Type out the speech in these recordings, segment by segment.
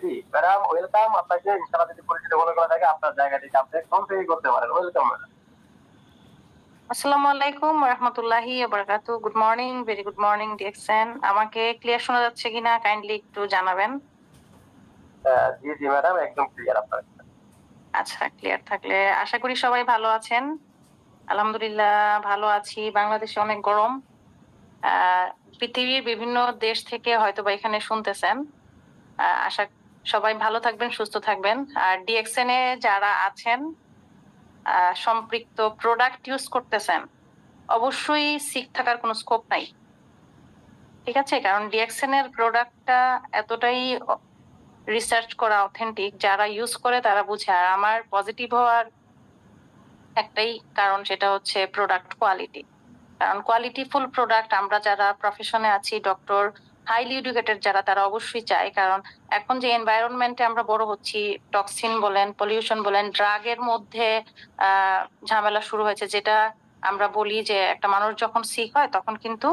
জি madam, welcome আপনাকে। ইনশাআল্লাহ যদি পরিচিত মনে করা থাকে আপনার জায়গা থেকে আপনি ফোন থেকে করতে পারেন। Welcome madam. আসসালামু আলাইকুম রহমতুল্লাহি বারাকাতু। Good morning, very good morning DXN. আমাকে ক্লিয়ার শোনা যাচ্ছে কিনা কাইন্ডলি একটু জানাবেন। জি জি ম্যাডাম, একদম ক্লিয়ার আপনার। আচ্ছা, ক্লিয়ার থাকলে আশা করি সবাই ভালো আছেন। আলহামদুলিল্লাহ ভালো আছি। বাংলাদেশে অনেক গরম। আহ পৃথিবীর বিভিন্ন দেশ থেকে হয়তো বা এখানে শুনতেছেন। আশা সবাই ভালো থাকবেন, সুস্থ থাকবেন। আর ডিএক্সএন এ যারা আছেন, সম্পৃক্ত প্রোডাক্ট ইউজ করতেছেন, অবশ্যই সিক থাকার কোনো স্কোপ নাই। ঠিক আছে, কারণ ডিএক্সএন এর প্রোডাক্টটা এতটাই রিসার্চ করা, অথেন্টিক। যারা ইউজ করে তারা বুঝে। আর আমার পজিটিভ হওয়ার একটাই কারণ, সেটা হচ্ছে প্রোডাক্ট কোয়ালিটি। কারণ কোয়ালিটিফুল প্রোডাক্ট আমরা যারা প্রফেশনে আছি, ডক্টর, হাইলি এডুকেটেড যারা, তারা অবশ্যই চায়। কারণ এখন যে এনভায়রনমেন্টে আমরা বড় হচ্ছি, টক্সিন বলেন, পলিউশন বলেন, ড্রাগের মধ্যে ঝামেলা শুরু হয়েছে। যেটা আমরা বলি যে একটা মানুষ যখন সিক হয় তখন কিন্তু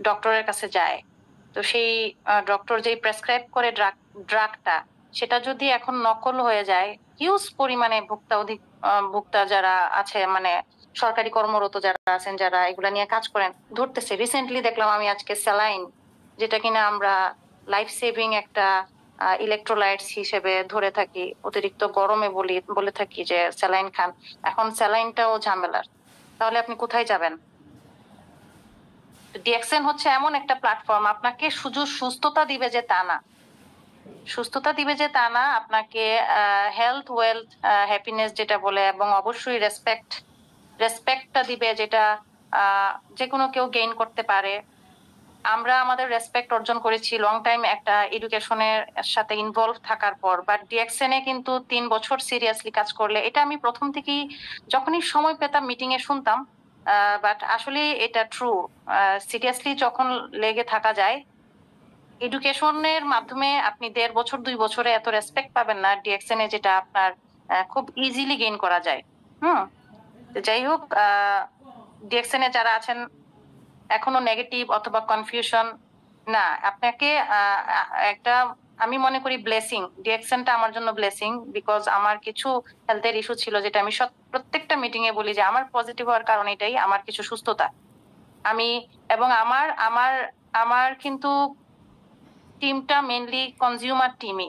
ডক্টরের কাছে যায়। তো সেই ডক্টর যেই প্রেসক্রাইব করে ড্রাগটা, সেটা যদি এখন নকল হয়ে যায়, হিউজ পরিমাণে ভোক্তা যারা আছে, মানে সরকারি কর্মরত যারা আছেন, যারা এগুলা নিয়ে কাজ করেন, ধরতেছে। রিসেন্টলি দেখলাম আমি আজকে স্যালাইন, যেটা কিনা আমরা লাইফ সেভিং একটা ইলেকট্রোলাইটস হিসেবে ধরে থাকি, অতিরিক্ত গরমে বলে থাকি যে স্যালাইন খান। এখন স্যালাইনটাও ঝামেলার। তাহলে আপনি কোথায় যাবেন? ডিএক্সএন হচ্ছে এমন একটা প্ল্যাটফর্ম, আপনাকে শুধু সুস্থতা দিবে যে তা না। সুস্থতা দিবে যে তা না, আপনাকে হেলথ, ওয়েলথ, হ্যাপিনেস যেটা বলে, এবং অবশ্যই রেসপেক্টটা দিবে, যেটা যে কোনো কেউ গেইন করতে পারে। আমরা আমাদের রেসপেক্ট অর্জন করেছি লং টাইম একটা এডুকেশনের সাথে ইনভলভ থাকার পর। বাট ডিএক্সএন এ কিন্তু 3 বছর সিরিয়াসলি কাজ করলে, এটা আমি প্রথম থেকেই যখনই সময় পেতাম মিটিং এ শুনতাম। বাট আসলে এটা ট্রু। সিরিয়াসলি যখন লেগে থাকা যায়, এডুকেশনের মাধ্যমে আপনি 1.5 বছর 2 বছরে এত রেসপেক্ট পাবেন না ডিএক্সএন এ, যেটা আপনার খুব ইজিলি গেইন করা যায়। হুম। তো যাই হোক, ডিএক্সএন এ যারা আছেন এখনো নেগেটিভ অথবা কনফিউশন, না, আপনাকে একটা, আমি মনে করি ব্লেসিং। ডিএক্সএনটা আমার জন্য ব্লেসিং, বিকজ আমার কিছু হেলথের ইস্যু ছিল, যেটা আমি প্রত্যেকটা মিটিং এ বলি যে আমার পজিটিভ হওয়ার কারণ এটাই, আমার কিছু সুস্থতা। আমি এবং আমার আমার আমার কিন্তু টিমটা মেইনলি কনজিউমার টিমই,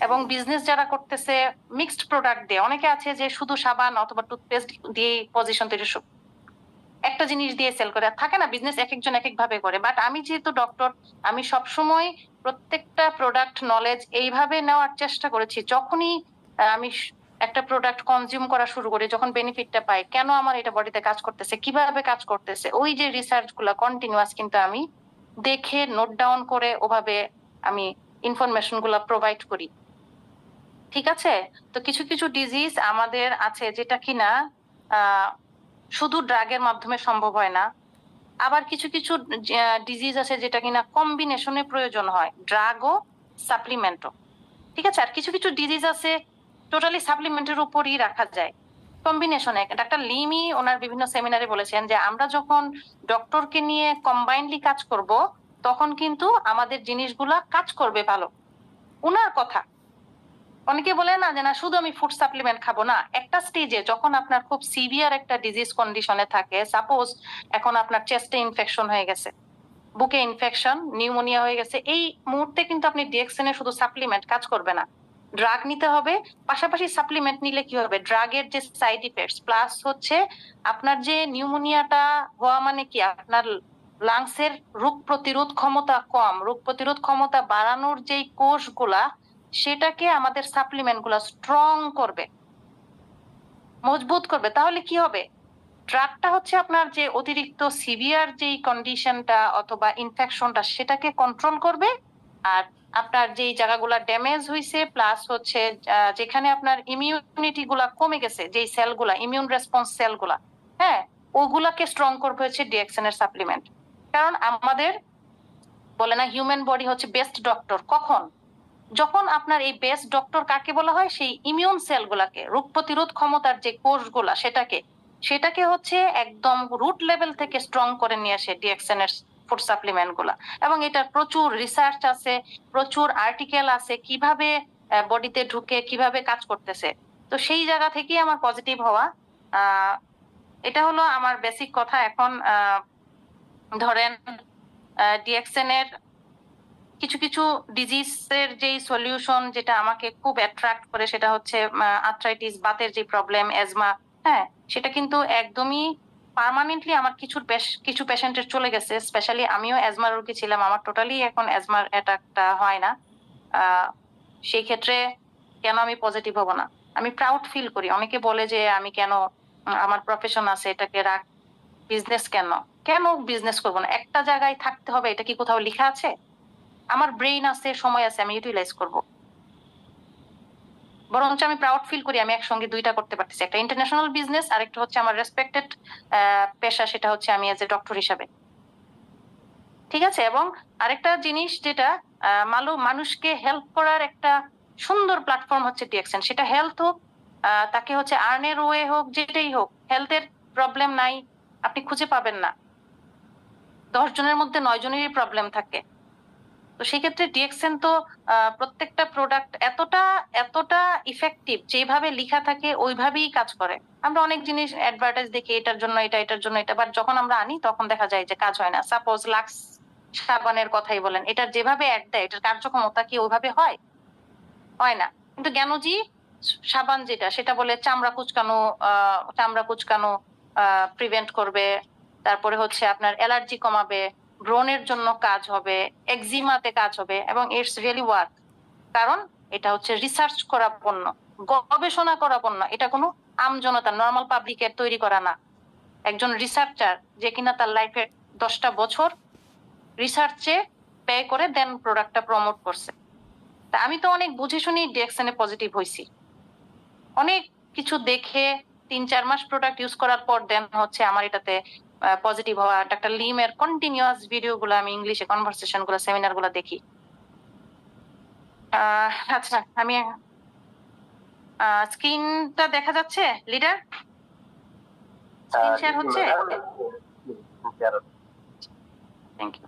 এবং বিজনেস যারা করতেছে মিক্সড প্রোডাক্ট দিয়ে। অনেকে আছে যে শুধু সাবান অথবা টুথপেস্ট দিয়ে পজিশন তৈরি, একটা জিনিস দিয়ে সেল করে থাকে না। বিজনেস এক একজন এক এক ভাবে করে। বাট আমি যেহেতু ডক্টর, আমি সবসময় প্রত্যেকটা প্রোডাক্ট নলেজ এইভাবে নেওয়ার চেষ্টা করেছি। যখনই আমি একটা প্রোডাক্ট কনজিউম করা শুরু করি, যখন বেনিফিটটা পাই, কেন আমার এটা বডিতে কাজ করতেছে, কিভাবে কাজ করতেছে, ওই যে রিসার্চ গুলা কন্টিনিউয়াস কিন্তু আমি দেখে নোট ডাউন করে ওভাবে আমি ইনফরমেশন গুলা প্রোভাইড করি। ঠিক আছে। তো কিছু কিছু ডিজিজ আমাদের আছে যেটা কিনা আহ শুধু ড্রাগের মাধ্যমে সম্ভব হয় না। আবার কিছু কিছু ডিজিজ আছে যেটা কিনা কম্বিনেশনে প্রয়োজন হয়, ড্রাগ ও সাপ্লিমেন্টও। ঠিক আছে। আর কিছু কিছু ডিজিজ আছে টোটালি সাপ্লিমেন্টের উপরই রাখা যায়, কম্বিনেশনে। ডাক্তার লিমি ওনার বিভিন্ন সেমিনারে বলেছেন যে আমরা যখন ডক্টরকে নিয়ে কম্বাইনলি কাজ করব, তখন কিন্তু আমাদের জিনিসগুলা কাজ করবে ভালো। ওনার কথা। অনেকে বলে না যে না শুধু আমি ফুড সাপ্লিমেন্ট খাবো না। একটা স্টেজে যখন আপনার খুব সিভিয়ার একটা ডিজিজ কন্ডিশনে থাকে, সাপোজ এখন আপনার চেস্টে ইনফেকশন হয়ে গেছে, বুকে ইনফেকশন, নিউমোনিয়া হয়ে গেছে, এই মুহূর্তে কিন্তু আপনি ডিএক্সএন এর শুধু সাপ্লিমেন্ট কাজ করবে না, ড্রাগ নিতে হবে। পাশাপাশি সাপ্লিমেন্ট নিলে কি হবে, ড্রাগের যে সাইড ইফেক্টস প্লাস হচ্ছে আপনার যে নিউমোনিয়াটা হওয়া, মানে কি আপনার লাংসের রোগ প্রতিরোধ ক্ষমতা কম, রোগ প্রতিরোধ ক্ষমতা বাড়ানোর যেই কোষগুলা, সেটাকে আমাদের সাপ্লিমেন্ট গুলা স্ট্রং করবে, মজবুত করবে। তাহলে কি হবে, ড্রাগটা হচ্ছে আপনার যে অতিরিক্ত সিভিয়ার যেই কন্ডিশনটা অথবা ইনফেকশনটা, সেটাকে কন্ট্রোল করবে। আর আপনার যেই জায়গাগুলা ড্যামেজ হয়েছে, প্লাস হচ্ছে যেখানে আপনার ইমিউনিটি গুলা কমে গেছে, যেই সেলগুলা, ইমিউন রেসপন্স সেলগুলা, হ্যাঁ, ওগুলাকে স্ট্রং করবে হচ্ছে ডিএক্সএন এর সাপ্লিমেন্ট। কারণ আমাদের বলে না হিউম্যান বডি হচ্ছে বেস্ট ডক্টর কখন, যখন আপনার এই বেস্ট ডক্টর কাকে বলা হয়, সেই ইমিউন সেল গুলাকে, রোগ প্রতিরোধ ক্ষমতার যে কোষগুলা, সেটাকে হচ্ছে একদম রুট লেভেল থেকে স্ট্রং করে নিয়ে আসে ডিএক্সএন এর ফুড সাপ্লিমেন্ট গুলা, এবং এটা প্রচুর রিসার্চ আছে, প্রচুর আর্টিকেল আছে কিভাবে বডিতে ঢুকে কিভাবে কাজ করতেছে। তো সেই জায়গা থেকেই আমার পজিটিভ হওয়া। এটা হলো আমার বেসিক কথা। এখন ধরেন ডিএক্সএন এর কিছু কিছু ডিজিজের যেই সলিউশন যেটা আমাকে খুব অ্যাট্রাক্ট করে সেটা হচ্ছে আর্থ্রাইটিস, বাতের যে প্রবলেম, অ্যাজমা। হ্যাঁ, সেটা কিন্তু একদমই পার্মানেন্টলি আমার কিছু পেশেন্টের চলে গেছে। স্পেশালি আমিও অ্যাজমা রোগী ছিলাম, আমার টোটালি এখন অ্যাজমার অ্যাটাকটা হয় না। সেই ক্ষেত্রে কেন আমি পজিটিভ হব না? আমি প্রাউড ফিল করি। অনেকে বলে যে আমি কেন, আমার প্রফেশন আছে এটাকে রাখ, বিজনেস কেন? কেন বিজনেস করবো না? একটা জায়গায় থাকতে হবে, এটা কি কোথাও লেখা আছে? আমার ব্রেইন আছে, সময় আছে, আমি ইউটিলাইজ করব। বরঞ্চ আমি প্রাউড ফিল করি আমি একসঙ্গে দুইটা করতে পারতেছি, একটা ইন্টারন্যাশনাল বিজনেস আর একটা হচ্ছে আমার রেসপেক্টেড পেশা, সেটা হচ্ছে আমি এজ এ ডক্টর হিসাবে। ঠিক আছে। এবং আরেকটা জিনিস যেটা মানুষকে হেল্প করার একটা সুন্দর প্ল্যাটফর্ম হচ্ছে ডিএক্সএন। সেটা হেলথ হোক, তাকে হচ্ছে আর্নের ওয়ে হোক, যেটাই হোক, হেলথের প্রবলেম নাই আপনি খুঁজে পাবেন না। 10 জনের মধ্যে 9 জনেরই প্রবলেম থাকে। তো সেই ক্ষেত্রে ডিএক্সএন তো প্রত্যেকটা প্রোডাক্ট এতটা এতটা ইফেক্টিভ, যেভাবে লেখা থাকে ওইভাবেই কাজ করে। আমরা অনেক জিনিস অ্যাডভার্টাইজ দেখি, এটার জন্য এটা, এটার জন্য এটা, বাট যখন আমরা আনি তখন দেখা যায় যে কাজ হয় না। সাপোজ লাক্স সাবানের কথাই বলেন, এটার যেভাবে অ্যাড দেয় এটার কার্যক্ষমতা কি ওইভাবে হয়? হয় না। কিন্তু জ্ঞানজি সাবান যেটা, সেটা বলে চামড়া কুচকানো প্রিভেন্ট করবে, তারপরে হচ্ছে আপনার অ্যালার্জি কমাবে, ব্রণের জন্য কাজ হবে, একজিমাতে কাজ হবে, এবং ইটস রিয়েলি ওয়ার্ক। কারণ এটা হচ্ছে রিসার্চ করা পণ্য, গবেষণা করা পণ্য। এটা কোনো আমজনতা, নর্মাল পাবলিকের তৈরি করা না। একজন রিসার্চার যে কিনা তার লাইফে 10টা বছর রিসার্চে ব্যয় করে দেন প্রোডাক্টটা প্রমোট করছে। তা আমি তো অনেক বুঝে শুনি ডিএক্সএন এ পজিটিভ হয়েছি। অনেক কিছু দেখে 3-4 মাস প্রোডাক্ট ইউজ করার পর দেন হচ্ছে আমার এটাতে পজিটিভ হওয়া। ডাক্তার লিমের কন্টিনিউয়াস ভিডিও গুলো আমি ইংলিশে, কনভারসেশন গুলো, সেমিনার গুলো দেখি। আচ্ছা, আমি স্ক্রিনটা দেখা যাচ্ছে লিডার? স্ক্রিন শেয়ার হচ্ছে? Thank you.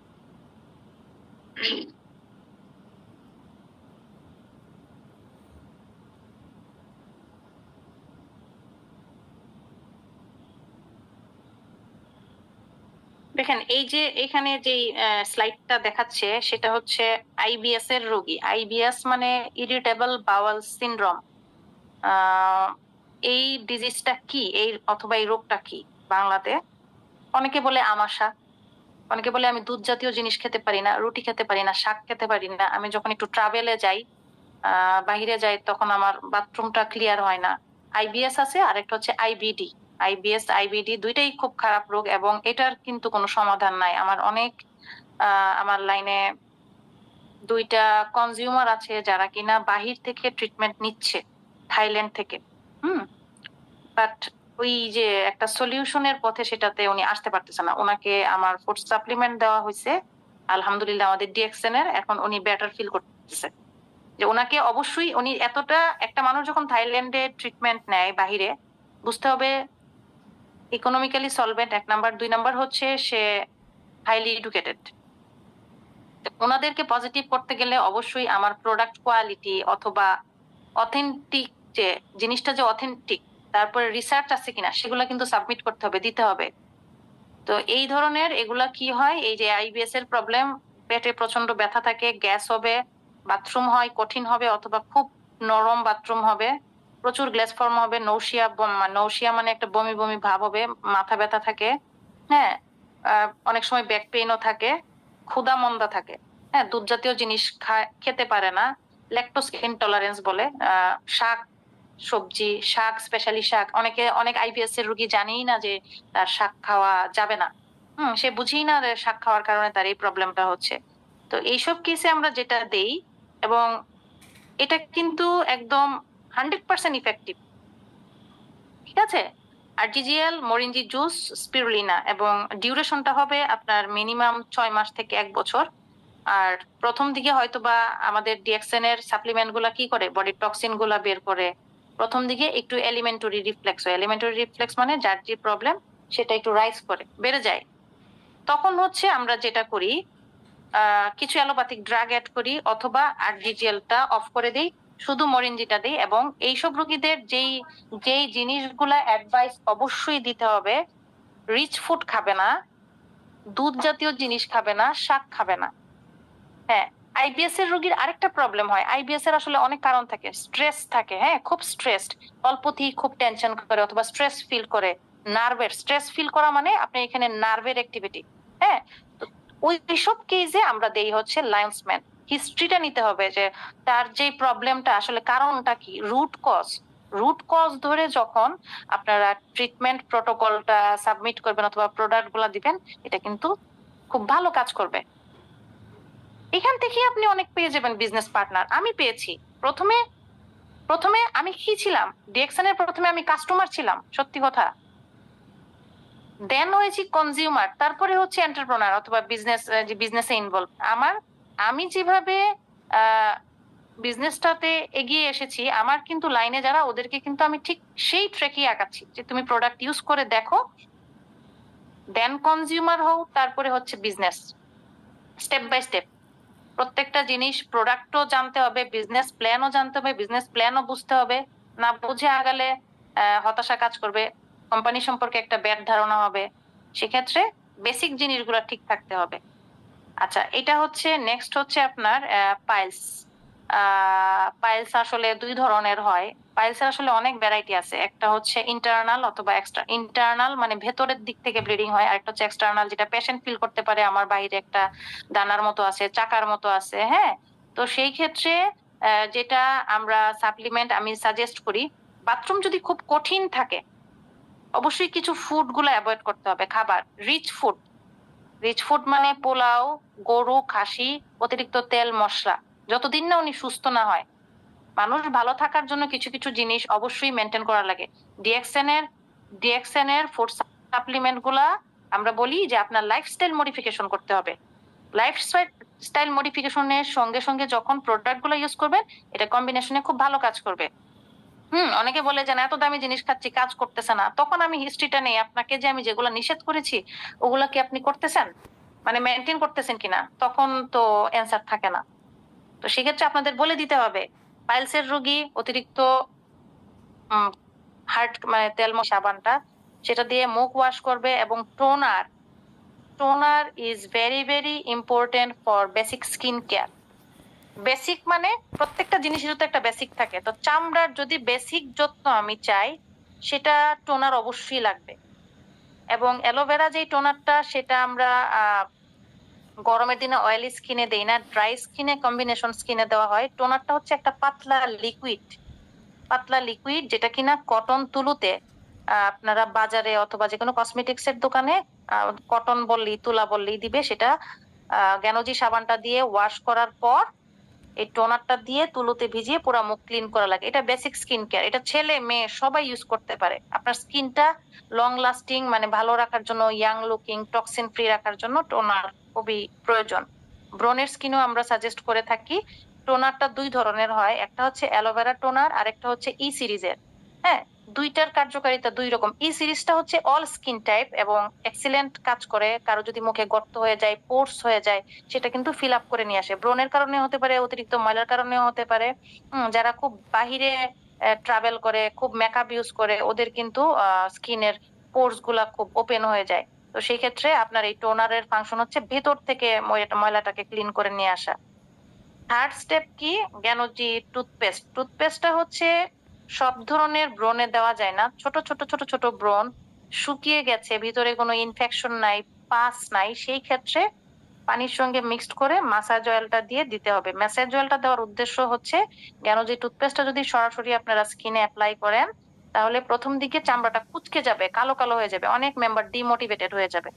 দেখেন, এই যে এখানে যে স্লাইডটা দেখাচ্ছে সেটা হচ্ছে আইবিএস এর রোগী। আইবিএস মানে ইরিটেবল বাওয়াল সিনড্রোম। এই ডিজিজটা কি, এই অথবা এই রোগটা কি বাংলাতে? অনেকে বলে আমাশা, অনেকে বলে আমি দুধ জাতীয় জিনিস খেতে পারি না, রুটি খেতে পারি না, শাক খেতে পারি না, আমি যখন একটু ট্রাভেলে যাই, বাহিরে যাই, তখন আমার বাথরুমটা ক্লিয়ার হয় না। আইবিএস আছে, আর একটা হচ্ছে আইবিডি। আইবিএস আইবিডি দুইটাই খুব খারাপ রোগ, এবং এটার কিন্তু কোনো সমাধান নাই। আমার লাইনে 2টা কনজিউমার আছে যারা কিনা বাহির থেকে ট্রিটমেন্ট নিচ্ছে, থাইল্যান্ড থেকে। বাট ওই যে একটা সলিউশনের পথে সেটাতে উনি আসতে পারতেছে না। ওনাকে আমার ফুড সাপ্লিমেন্ট দেওয়া হয়েছে আলহামদুলিল্লাহ আমাদের ডিএক্সএন এর, এখন উনি বেটার ফিল করতেছে। যে ওনাকে অবশ্যই, উনি এতটা, একটা মানুষ যখন থাইল্যান্ডে ট্রিটমেন্ট নেয় বাহিরে, বুঝতে হবে ইকোনমিক্যালি সলভেন্ট 1 নাম্বার, 2 নাম্বার হচ্ছে সে হাইলি এডুকেটেড। ওনাদেরকে পজিটিভ করতে গেলে অবশ্যই আমার প্রোডাক্ট কোয়ালিটি অথবা অথেন্টিক, যে জিনিসটা যে অথেন্টিক, তারপরে রিসার্চ আছে কিনা সেগুলো কিন্তু সাবমিট করতে হবে, দিতে হবে। তো এই ধরনের এগুলা কি হয়, এই যে আইবিএস এর প্রবলেম, পেটে প্রচন্ড ব্যথা থাকে, গ্যাস হবে, বাথরুম হয় কঠিন হবে অথবা খুব নরম বাথরুম হবে, প্রচুর গ্যাস ফর্ম হবে, নৌশিয়া মানে একটা বমি বমি ভাব হবে, মাথা ব্যথা থাকে, হ্যাঁ, অনেক সময় ব্যাক পেইনও থাকে, ক্ষুধা মন্দা থাকে, হ্যাঁ, দুধ জাতীয় জিনিস খেতে পারে না, ল্যাকটোজ ইনটলারেন্স বলে, শাক সবজি, শাক, স্পেশালি শাক, অনেক আইবিএস এর রোগী জানেই না যে তার শাক খাওয়া যাবে না। সে বুঝেই না যে শাক খাওয়ার কারণে তার এই প্রবলেমটা হচ্ছে। তো এইসব কেসে আমরা যেটা দেই, এবং এটা কিন্তু একদম 100% ইফেক্টিভ। ঠিক আছে। আরটিজিএল, মরিঞ্জি জুস, স্পিরুলিনা, এবং ডিউরেশনটা হবে আপনার মিনিমাম 6 মাস থেকে 1 বছর। আর প্রথম দিকে হয়তোবা আমাদের ডিএক্সএন এর সাপ্লিমেন্ট গুলা কি করে, বডির টক্সিন গুলা বের করে। প্রথম দিকে একটু এলিমেন্টারি রিফ্লেক্স হয়। এলিমেন্টারি রিফ্লেক্স মানে যার যে প্রবলেম সেটা একটু রাইজ করে, বেড়ে যায়। তখন হচ্ছে আমরা যেটা করি, কিছু অ্যালোপ্যাথিক ড্রাগ অ্যাড করি অথবা আরজিজিএলটা অফ করে দিই, শুধু মরিনজিটা দিই। এবং এইসব রোগীদের যেই যেই জিনিসগুলা অ্যাডভাইস অবশ্যই দিতে হবে, রিচ ফুড খাবে না, দুধ জাতীয় জিনিস খাবে না, শাক খাবে না। হ্যাঁ, আইবিএস এর রোগীর আরেকটা প্রবলেম হয়, আইবিএস এর আসলে অনেক কারণ থাকে, স্ট্রেস থাকে, হ্যাঁ খুব স্ট্রেসড, অল্পতেই খুব টেনশন করে অথবা স্ট্রেস ফিল করে, নার্ভের স্ট্রেস ফিল করা মানে আপনি এখানে নার্ভের অ্যাক্টিভিটি। হ্যাঁ, তো ওই সব কেসে আমরা দেই হচ্ছে লায়ন্স ম্যান। হিস্ট্রিটা নিতে হবে যে তার যে প্রবলেমটা আসলে কারণটা কি, রুট কজ ধরে যখন আপনারা ট্রিটমেন্ট প্রটোকলটা সাবমিট করবেন অথবা প্রোডাক্ট গুলা দিবেন, এটা কিন্তু খুব ভালো কাজ করবে। এখান থেকে আপনি অনেক পেয়ে যাবেন বিজনেস পার্টনার। আমি পেয়েছি। প্রথমে প্রথমে আমি কি ছিলাম, ডিএক্সএন এর প্রথমে আমি কাস্টমার ছিলাম, সত্যি কথা। দেন হয়েছি কনজিউমার, তারপরে হচ্ছে এন্টারপ্রেনার অথবা বিজনেসে ইনভলভ। আমি যেভাবে বিজনেসটাতে এগিয়ে এসেছি, আমার কিন্তু লাইনে যারা, ওদেরকে কিন্তু আমি ঠিক সেই ট্র্যাকই আগাচ্ছি যে তুমি প্রোডাক্ট ইউজ করে দেখো, দেন কনজিউমার হও, তারপরে হচ্ছে বিজনেস, স্টেপ বাই স্টেপ। প্রত্যেকটা জিনিস, প্রোডাক্টও জানতে হবে, বিজনেস প্ল্যানও জানতে হবে, বিজনেস প্ল্যানও বুঝতে হবে। না বুঝে আগালে হতাশা কাজ করবে, কোম্পানি সম্পর্কে একটা ব্যাড ধারণা হবে। সেক্ষেত্রে বেসিক জিনিসগুলো ঠিক থাকতে হবে। আচ্ছা, এটা হচ্ছে নেক্সট হচ্ছে আপনার পাইলস। পাইলস আসলে দুই ধরনের হয়। পাইলসের আসলে অনেক ভ্যারাইটি আছে। একটা হচ্ছে ইন্টারনাল অথবা এক্সট্রা। ইন্টারনাল মানে ভেতরের দিক থেকে ব্লিডিং হয়, আর একটা হচ্ছে এক্সটার্নাল, যেটা পেশেন্ট ফিল করতে পারে আমার বাইরে একটা দানার মতো আছে, চাকার মতো আছে। হ্যাঁ, তো সেই ক্ষেত্রে যেটা আমরা সাপ্লিমেন্ট আমি সাজেস্ট করি, বাথরুম যদি খুব কঠিন থাকে, অবশ্যই কিছু ফুড গুলো অ্যাভয়েড করতে হবে। খাবার রিচ ফুড মানে পোলাও, গরু, খাসি, অতিরিক্ত তেল মশলা, যতদিন না উনি সুস্থ না হয়। মানুষ ভালো থাকার জন্য কিছু কিছু জিনিস অবশ্যই মেনটেন করা লাগে। ডিএক্সএন এর ফুড সাপ্লিমেন্ট গুলা আমরা বলি যে আপনার লাইফস্টাইল মডিফিকেশন করতে হবে। লাইফস্টাইল মডিফিকেশনের সঙ্গে সঙ্গে যখন প্রোডাক্ট গুলো ইউজ করবেন, এটা কম্বিনেশনে খুব ভালো কাজ করবে। অনেকে বলে যে না, এত দামি জিনিস খাচ্ছি, কাজ করতেছে না। তখন আমি হিস্ট্রিটা নেই, আপনাকে যে আমি যেগুলো নিষেধ করেছি ওগুলা কি আপনি করতেছেন, মানে মেনটেন করতেছেন কিনা, তখন তো অ্যান্সার থাকে না। তো সেক্ষেত্রে আপনাদের বলে দিতে হবে, পাইলসের রোগী অতিরিক্ত হার্ট মানে তেল সাবানটা, সেটা দিয়ে মুখ ওয়াশ করবে। এবং toner is very very important for basic skin care. Basic মানে প্রত্যেকটা জিনিসের তো একটা বেসিক থাকে, তো চামড়ার যদি বেসিক যত্ন আমি চাই, সেটা টোনার অবশ্যই লাগবে। এবং অ্যালোভেরা যে টোনারটা, সেটা আমরা গরমের দিনে অয়েলি স্কিনে দেই না, ড্রাই স্কিনে, কম্বিনেশন স্কিনে দেওয়া হয়। টোনারটা হচ্ছে একটা পাতলা লিকুইড, যেটা কিনা কটন তুলোতে, আপনারা বাজারে অথবা যে কোনো কসমেটিক্স এর দোকানে কটন বললেই, তুলা বললেই দিবে। সেটা গ্যানোজি সাবানটা দিয়ে ওয়াশ করার পর এই টোনারটা দিয়ে তুলোতে ভিজিয়ে পুরো মুখ ক্লিন করা লাগে। এটা বেসিক স্কিন কেয়ার, এটা ছেলে মেয়ে সবাই ইউজ করতে পারে। আপনার স্কিনটা লং লাস্টিং মানে ভালো রাখার জন্য, ইয়াং লুকিং, টক্সিন ফ্রি রাখার জন্য টোনার খুবই প্রয়োজন। ব্রনের স্কিনও আমরা সাজেস্ট করে থাকি। টোনারটা দুই ধরনের হয়, একটা হচ্ছে অ্যালোভেরা টোনার, আর একটা হচ্ছে ই সিরিজের। হ্যাঁ, দুইটার কার্যকারিতা দুই রকম। ই সিরিজটা হচ্ছে অল স্কিন টাইপ এবং এক্সিলেন্ট কাজ করে। কারো যদি মুখে গর্ত হয়ে যায়, পোর্স হয়ে যায়, সেটা কিন্তু ফিল আপ করে নিয়ে আসে। ব্রণের কারণে হতে পারে, অতিরিক্ত ময়লার কারণেও হতে পারে। যারা খুব বাহিরে ট্রাভেল করে, খুব মেকআপ ইউজ করে, ওদের কিন্তু স্কিনের পোর্স গুলা খুব ওপেন হয়ে যায়। তো সেই ক্ষেত্রে আপনার এই টোনারের ফাংশন হচ্ছে ভেতর থেকে ময়লাটাকে ক্লিন করে নিয়ে আসা। থার্ড স্টেপ কি, গ্যানোজি টুথপেস্টটা হচ্ছে সব ধরনের ব্রণে দেওয়া যায় না। ছোট ছোট ছোট ছোট ব্রণ শুকিয়ে গেছে, ভিতরে কোনো ইনফেকশন নাই, পাস নাই, সেই ক্ষেত্রে পানির সঙ্গে মিক্সড করে মাসাজ অয়েলটা দিয়ে দিতে হবে। মাসাজ অয়েলটা দেওয়ার উদ্দেশ্য হচ্ছে, গ্যানোজি টুথপেস্টটা যদি সরাসরি আপনারা স্কিনে অ্যাপ্লাই করেন, তাহলে প্রথম দিকে চামড়াটা কুচকে যাবে, কালো কালো হয়ে যাবে, অনেক মেম্বার ডিমোটিভেটেড হয়ে যাবে।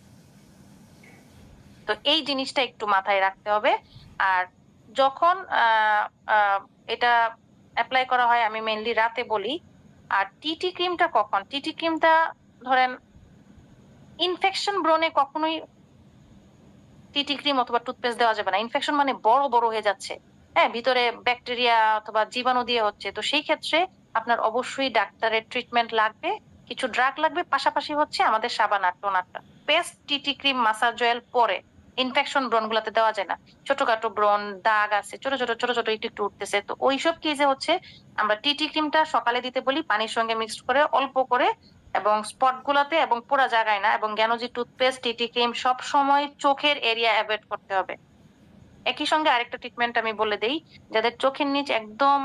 তো এই জিনিসটা একটু মাথায় রাখতে হবে। আর যখন এটা অ্যাপ্লাই করা হয়, আমি মেইনলি রাতে বলি। আর টিটি ক্রিমটা কখন, টিটি ক্রিমটা ধরেন ইনফেকশন ব্রণে কখনোই টিটি ক্রিম অথবা টুথপেস্ট দেওয়া যাবে না। ইনফেকশন মানে বড় বড় হয়ে যাচ্ছে, হ্যাঁ, ভিতরে ব্যাকটেরিয়া অথবা জীবাণু দিয়ে হচ্ছে। তো সেই ক্ষেত্রে আপনার অবশ্যই ডাক্তারের ট্রিটমেন্ট লাগবে, কিছু ড্রাগ লাগবে, পাশাপাশি হচ্ছে আমাদের সাবান আর টোনারটা। টুথপেস্ট, টিটি ক্রিম, মাসাজ অয়েল পরে ইনফেকশন ব্রণ গুলাতে দেওয়া যায় না। ছোটখাটো ব্রণ, দাগ আছে, ছোট ছোট ছোট ছোট একটু একটু উঠতেছে, তো ওইসব কেসে হচ্ছে আমরা টিটি ক্রিমটা সকালে দিতে বলি পানির সঙ্গে মিক্সড করে অল্প করে, এবং স্পট গুলাতে এবং পুরা জায়গায় না। এবং জ্ঞানজি টুথপেস্ট, টিটি ক্রিম সব সময় চোখের এরিয়া অ্যাভয়েড করতে হবে। একই সঙ্গে আরেকটা ট্রিটমেন্ট আমি বলে দেই, যাদের চোখের নিচ একদম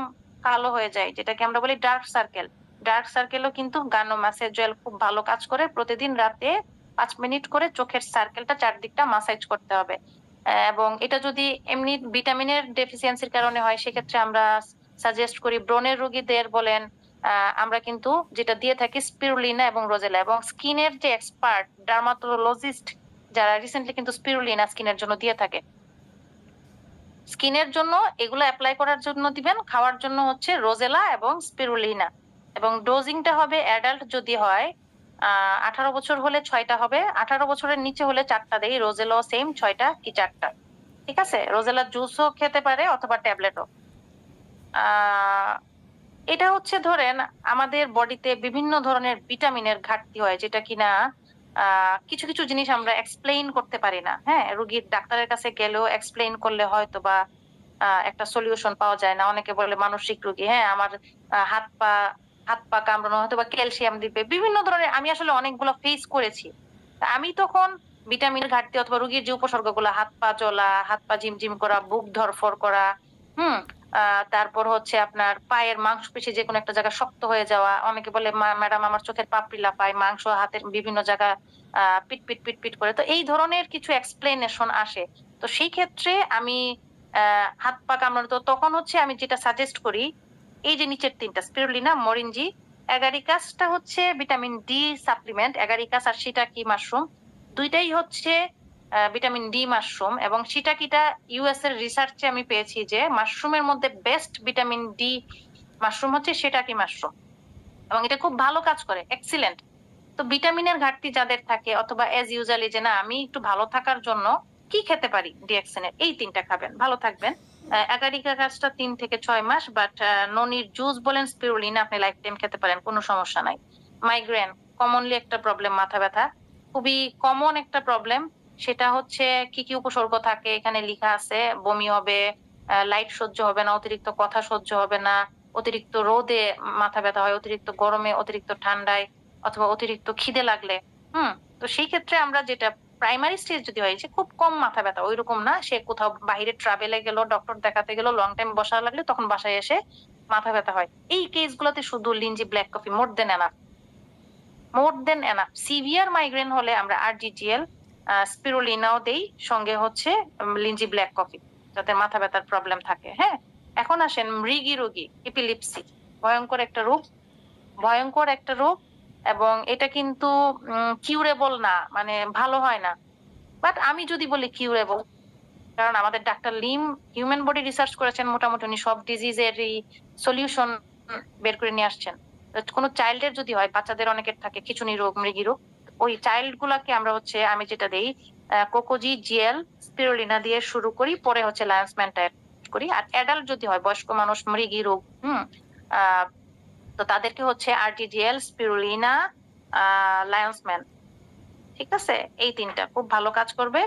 কালো হয়ে যায়, যেটাকে আমরা বলি ডার্ক সার্কেল, ডার্ক সার্কেলও কিন্তু গানো ম্যাসেজ অয়েল খুব ভালো কাজ করে। প্রতিদিন রাতে 5 মিনিট করে চোখের সার্কেলটা চারদিকটা মাসাজ করতে হবে। এবং এটা যদি এমনি ভিটামিনের ডেফিসিয়েন্সির কারণে হয়, সেক্ষেত্রে আমরা সাজেস্ট করি ব্রণের রোগীদের বলেন, আমরা কিন্তু যেটা দিয়ে থাকি স্পিরুলিনা এবং রোজেলা। এবং স্কিনের যে এক্সপার্ট ডার্মাটোলজিস্ট যারা রিসেন্টলি কিন্তু স্পিরুলিনা স্কিনের জন্য দিয়ে থাকে। স্কিনের জন্য এগুলো অ্যাপ্লাই করার জন্য দিবেন, খাওয়ার জন্য হচ্ছে রোজেলা এবং স্পিরুলিনা। এবং ডোজিংটা হবে অ্যাডাল্ট যদি হয় 18 বছর হলে 6টা হবে, 18 বছরের নিচে হলে 4টা দেই। রোজেলাও সেম 6টা কি 4টা, ঠিক আছে। রোজেলা জুসও খেতে পারে অথবা ট্যাবলেটও। এটা হচ্ছে ধরেন আমাদের বডিতে বিভিন্ন ধরনের ভিটামিনের ঘাটতি হয়, যেটা কিনা কিছু কিছু জিনিস আমরা এক্সপ্লেইন করতে পারি না। হ্যাঁ, রোগীর ডাক্তারের কাছে গেলেও এক্সপ্লেইন করলে হয়তো বা একটা সলিউশন পাওয়া যায় না। অনেকে বলে মানসিক রোগী, হ্যাঁ আমার হাত পা হাত পা কামড়ানো, হয়তো বা ক্যালসিয়াম দিবে, বিভিন্ন ধরনের। আমি আসলে অনেকগুলো ফেস করেছি। তা আমি তখন ভিটামিনের ঘাটতি অথবা রোগীর যে উপসর্গগুলো, হাত পা জ্বলা, হাত পা ঝিমঝিম করা, বুক ধরফর করা, হুম, তারপর হচ্ছে আপনার পায়ের মাংসপেশি যে কোনো একটা জায়গা শক্ত হয়ে যাওয়া। অনেকে বলে ম্যাডাম আমার চোখের পাপড়ি লাফায়, মাংস হাতের বিভিন্ন জায়গা পিট পিট পিট পিট করে। তো এই ধরনের কিছু এক্সপ্লেনেশন আসে। তো সেই ক্ষেত্রে আমি হাত পা কামড়ানো, তো তখন হচ্ছে আমি যেটা সাজেস্ট করি, এই যে নিচের তিনটা স্পিরুলিনা, মরিনজি, অ্যাগারিকাসটা হচ্ছে ভিটামিন ডি সাপ্লিমেন্ট। অ্যাগারিকাস আর শিটাকি মাশরুম দুইটাই হচ্ছে ভিটামিন ডি মাশরুম। এবং শিটাকিটা ইউএস এর রিসার্চে আমি পেয়েছি যে মাশরুমের মধ্যে বেস্ট ভিটামিন ডি মাশরুম হচ্ছে শিটাকি মাশরুম, এবং এটা খুব ভালো কাজ করে, এক্সিলেন্ট। তো ভিটামিনের ঘাটতি যাদের থাকে, অথবা এজ ইউজুয়ালি যে না আমি একটু ভালো থাকার জন্য কি খেতে পারি, ডিএক্সেনের এই তিনটা খাবেন, ভালো থাকবেন। অ্যাগারিকা গাছটা 3 থেকে 6 মাস, বাট ননির জুস বলেন, স্পিরুলিনা আপনি লাইফ টাইম খেতে পারেন, কোনো সমস্যা নাই। মাইগ্রেন কমনলি একটা প্রবলেম, মাথা ব্যথা খুবই কমন একটা প্রবলেম। সেটা হচ্ছে কি কি উপসর্গ থাকে এখানে লেখা আছে। বমি হবে, লাইট সহ্য হবে না, অতিরিক্ত কথা সহ্য হবে না, অতিরিক্ত রোদে মাথা ব্যথা হয়, অতিরিক্ত গরমে, অতিরিক্ত ঠান্ডায়, অথবা অতিরিক্ত খিদে লাগলে। তো সেই ক্ষেত্রে আমরা যেটা প্রাইমারি স্টেজ যদি হয়, যে খুব কম মাথা ব্যথা ওইরকম না, সে কোথাও বাইরে ট্রাভেলে গেল, ডক্টর দেখাতে গেল, লং টাইম বসা লাগলে তখন বাসায় এসে মাথা ব্যথা হয়, এই কেসগুলোতে শুধু লিঞ্জি ব্ল্যাক কফি মোর দেন এনাফ, মোর দেন এনাফ। সিভিয়ার মাইগ্রেন হলে আমরা আরজিজিএল, স্পিরুলিনাও দেই, সঙ্গে হচ্ছে লিঞ্জি ব্ল্যাক কফি, যাতে মাথা ব্যথার প্রবলেম থাকে। হ্যাঁ, এখন আসেন মৃগী রোগী, এপিলিপসি, ভয়ঙ্কর একটা রোগ, ভয়ঙ্কর একটা রোগ। এবং এটা কিন্তু কিউরেবল না, মানে ভালো হয় না। বাট আমি যদি বলি কিউরেবল, কারণ আমাদের doctor Lim human body research করেছেন, মোটামুটি উনি সব ডিজিজেরই সলিউশন বের করে নিয়ে আসছেন। কোনো চাইল্ডের যদি হয়, বাচ্চাদের অনেকের থাকে খিঁচুনি রোগ, মৃগী রোগ, ওই চাইল্ড গুলাকে আমরা হচ্ছে আমি যেটা দেই কোকোজি জিএল স্পিরুলিনা দিয়ে শুরু করি, পরে হচ্ছে লায়ন্সম্যানটা করি। আর অ্যাডাল্ট যদি হয়, বয়স্ক মানুষ, মৃগী রোগ, আহ তো তাদেরকে হচ্ছে আরটিজিএল, স্পিরুলিনা, লায়ন্সম্যান, ঠিক আছে। এই তিনটা খুব ভালো কাজ করবে।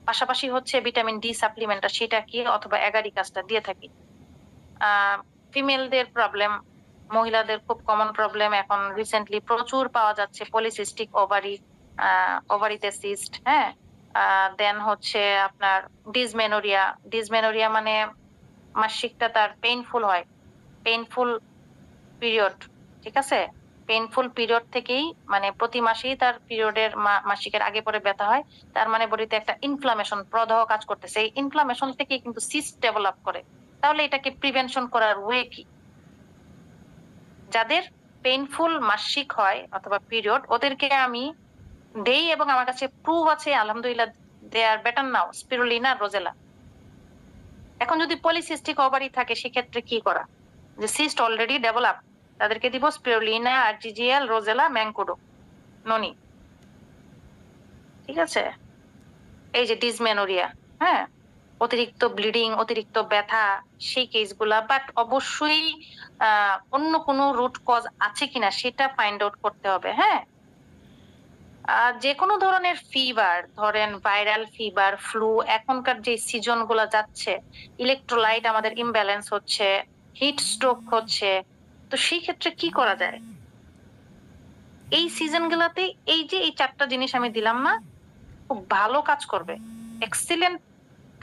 পাশাপাশি হচ্ছে ভিটামিন ডি সাপ্লিমেন্টটা, সেটা কি অথবা অ্যাগারিকাসটা দিয়ে থাকি। ফিমেলদের প্রবলেম, মহিলাদের খুব কমন প্রবলেম এখন রিসেন্টলি প্রচুর পাওয়া যাচ্ছে, পলিসিস্টিক ওভারি, ওভারিতে সিস্ট। হ্যাঁ, দেন হচ্ছে আপনার ডিসমেনোরিয়া। ডিসমেনোরিয়া মানে মাসিকটা তার পেইনফুল হয়, পেইনফুল পিরিয়ড, ঠিক আছে। পেইনফুল পিরিয়ড থেকেই, মানে প্রতি মাসেই তার পিরিয়ডের মাসিকের আগে পরে ব্যথা হয়, তার মানে বডিতে একটা ইনফ্লামেশন, প্রদাহ কাজ করতেছে। এই ইনফ্লামেশন থেকে কিন্তু সিস্ট ডেভেলপ করে। তাহলে এটাকে প্রিভেনশন করার ওয়ে কি? যাদের পেইনফুল মাসিক হয় অথবা পিরিয়ড, ওদেরকে আমি দেই, এবং আমার কাছে প্রুভ আছে আলহামদুলিল্লাহ, দে আর বেটার নাও, স্পিরুলিনা, রোজেলা। এখন যদি পলিসিস্টিক ওভারি থাকে, সেক্ষেত্রে কি করা? যে সিস্ট অলরেডি ডেভেলপ, তাদেরকে দিব স্পিরুলিনা, আরজিজিএল, রোজেলা, ম্যাঙ্কোডো, ননি, ঠিক আছে। এই যে ডিসমেনোরিয়া, হ্যাঁ, অতিরিক্ত ব্লিডিং, অতিরিক্ত ব্যথা, সেই কেসগুলা। বাট অবশ্যই অন্য কোনো রুট কজ আছে কিনা সেটা ফাইন্ড আউট করতে হবে। হ্যাঁ, যে কোনো ধরনের ফিভার, ধরেন ভাইরাল ফিভার, ফ্লু, এখনকার যে সিজন গুলা যাচ্ছে, ইলেকট্রোলাইট আমাদের ইমব্যালেন্স হচ্ছে, হিট স্ট্রোক হচ্ছে, তো সেই ক্ষেত্রে কি করা যায়? এই সিজন গুলাতে এই যে এই 4টা জিনিস আমি দিলাম না, খুব ভালো কাজ করবে, এক্সিলেন্ট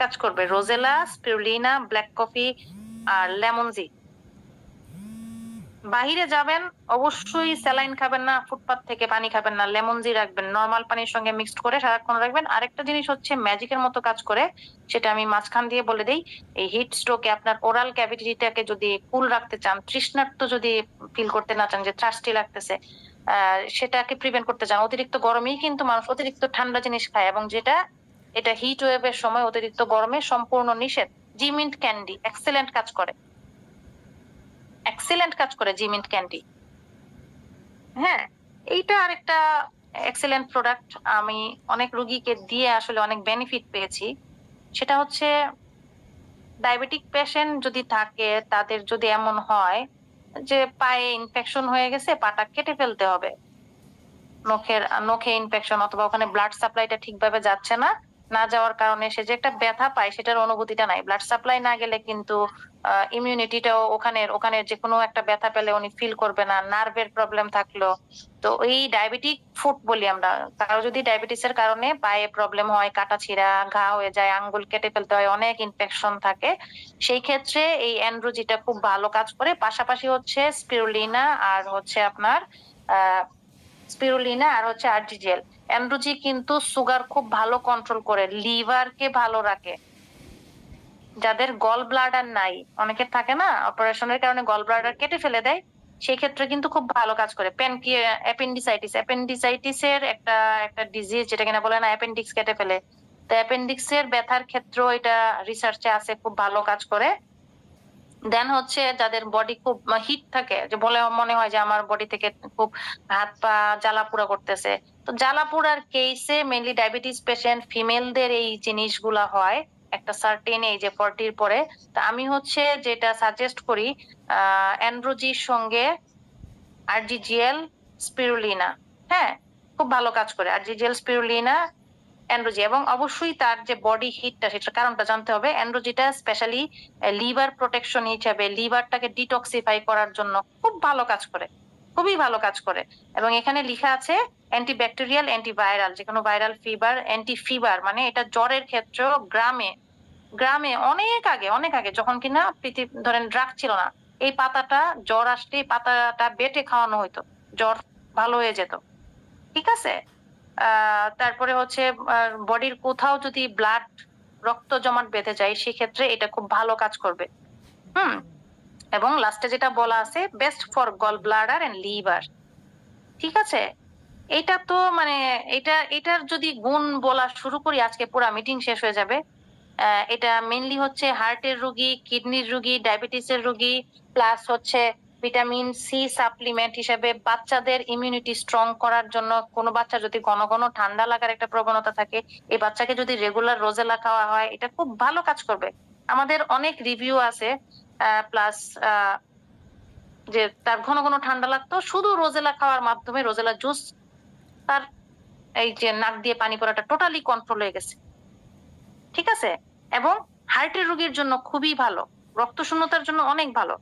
কাজ করবে। রোজেলা, স্পিরুলিনা, ব্ল্যাক কফি আর লেমনজি। বাহিরে যাবেন, অবশ্যই স্যালাইন খাবেন না, ফুটপাত থেকে পানি খাবেন না, লেমনজি রাখবেন, নর্মাল পানির সঙ্গে মিক্সড করে সারাক্ষণ রাখবেন। আরেকটা জিনিস হচ্ছে ম্যাজিকের মতো কাজ করে, সেটা আমি মাঝখান দিয়ে বলে দেই। এই হিট স্ট্রোকে আপনার ওরাল ক্যাভিটিটাকে যদি কুল রাখতে চান, তৃষ্ণার্ত যদি ফিল করতে না চান, যে থ্রাস্টি লাগতেছে, সেটাকে প্রিভেন্ট করতে চান, অতিরিক্ত গরমেই কিন্তু মানুষ অতিরিক্ত ঠান্ডা জিনিস খায়, এবং এটা হিট ওয়েভের সময় অতিরিক্ত গরমে সম্পূর্ণ নিষেধ। জিমিন্ট ক্যান্ডি এক্সেলেন্ট কাজ করে, এক্সেলেন্ট কাজ করে জিমিন্ট ক্যান্ডি। হ্যাঁ, এইটা আরেকটা এক্সেলেন্ট প্রোডাক্ট, আমি অনেক রোগীকে দিয়ে আসলে অনেক বেনিফিট পেয়েছি। সেটা হচ্ছে ডায়াবেটিক পেশেন্ট যদি থাকে, তাদের যদি এমন হয় যে পায়ে ইনফেকশন হয়ে গেছে, পাটা কেটে ফেলতে হবে, নখে ইনফেকশন, অথবা ওখানে ব্লাড সাপ্লাইটা ঠিকভাবে যাচ্ছে না, না যাওয়ার কারণে সে যে একটা ব্যথা পায় সেটার অনুভূতিটা নাই। ব্লাড সাপ্লাই না গেলে কিন্তু ইমিউনিটিটাও ওখানে যে কোনো একটা ব্যথা পেলে উনি ফিল করবে না, নার্ভের প্রবলেম থাকলো। তো এই ডায়াবেটিক ফুট বলি আমরা, কারো যদি ডায়াবেটিসের কারণে পায়ে প্রবলেম হয়, কাটা ছিঁড়া, ঘা হয়ে যায়, আঙ্গুল কেটে ফেলতে হয়, অনেক ইনফেকশন থাকে, সেই ক্ষেত্রে এই অ্যান্ড্রোজিটা খুব ভালো কাজ করে। পাশাপাশি হচ্ছে স্পিরুলিনা আর হচ্ছে আপনার স্পিরুলিনা আর হচ্ছে আরজিজেল। অ্যান্ড্রোজি কিন্তু সুগার খুব ভালো কন্ট্রোল করে, লিভারকে ভালো রাখে। যাদের গল ব্লাডার নাই, অনেকের থাকে না, অপারেশনের কারণে গল ব্লাডার কেটে ফেলে দেয়, সেই ক্ষেত্রে কিন্তু খুব ভালো কাজ করে। অ্যাপেন্ডিসাইটিসের একটা একটা ডিজিজ, যেটা কিনা বলে না অ্যাপেন্ডিক্স কেটে ফেলে, তো অ্যাপেন্ডিক্সের ব্যথার ক্ষেত্রে এটা রিসার্চে আছে, খুব ভালো কাজ করে। দেন হচ্ছে যাদের বডি খুব হিট থাকে, যে বলে মনে হয় যে আমার বডি থেকে খুব হাত পা জ্বালা পোড়া করতেছে, তো জ্বালা পোড়ার কেসে মেনলি ডায়াবেটিস পেশেন্ট ফিমেলদের এই জিনিসগুলা হয় একটা সার্টেন এজে, 40-র পরে। তো আমি হচ্ছে যেটা সাজেস্ট করি, অ্যান্ড্রোজির সঙ্গে আরজিজিএল, স্পিরুলিনা, হ্যাঁ, খুব ভালো কাজ করে আরজিজিএল, স্পিরুলিনা, অ্যান্ড্রোজি। এবং অবশ্যই তার যে বডি হিটটা, সেটার কারণটা জানতে হবে। অ্যান্ড্রোজিটা স্পেশালি লিভার প্রোটেকশন হিসেবে, লিভারটাকে ডিটক্সিফাই করার জন্য খুব ভালো কাজ করে, খুবই ভালো কাজ করে। এবং এখানে লেখা আছে অ্যান্টিব্যাকটেরিয়াল, অ্যান্টিভাইরাল, যে কোনো ভাইরাল ফিভার, অ্যান্টি ফিভার, মানে এটা জ্বরের ক্ষেত্রেও গ্রামে গ্রামে অনেক আগে যখন কিনা পৃথিবী ধরেন ড্রাগ ছিল না, এই পাতাটা জ্বর আসলে এই পাতাটা বেটে খাওয়ানো হতো, জ্বর ভালো হয়ে যেত। ঠিক আছে। তারপরে হচ্ছে বডির কোথাও যদি রক্ত জমাট বেঁধে যায়, সেক্ষেত্রে এটা খুব ভালো কাজ করবে। হুম। এবং লাস্টে যেটা বলা আছে, best for gallbladder and liver. ঠিক আছে। এটা তো মানে এটার যদি গুণ বলা শুরু করি, আজকে পুরা মিটিং শেষ হয়ে যাবে। এটা মেইনলি হচ্ছে হার্টের রোগী, কিডনির রোগী, ডায়াবেটিসের রোগী, প্লাস হচ্ছে ভিটামিন সি সাপ্লিমেন্ট হিসেবে বাচ্চাদের ইমিউনিটি স্ট্রং করার জন্য। কোনো বাচ্চা যদি ঘন ঘন ঠান্ডা লাগার একটা প্রবণতা থাকে, এই বাচ্চাকে যদি রেগুলার রোজেলা খাওয়া হয়, এটা খুব ভালো কাজ করবে। আমাদের অনেক রিভিউ আছে, প্লাস যে তার ঘন ঘন ঠান্ডা লাগতো, শুধু রোজেলা খাওয়ার মাধ্যমে, রোজেলা জুস, তার এই যে নাক দিয়ে পানি পড়াটা টোটালি কন্ট্রোল হয়ে গেছে। ঠিক আছে। এবং হার্টের রোগীর জন্য খুবই ভালো, রক্ত শূন্যতার জন্য অনেক ভালো।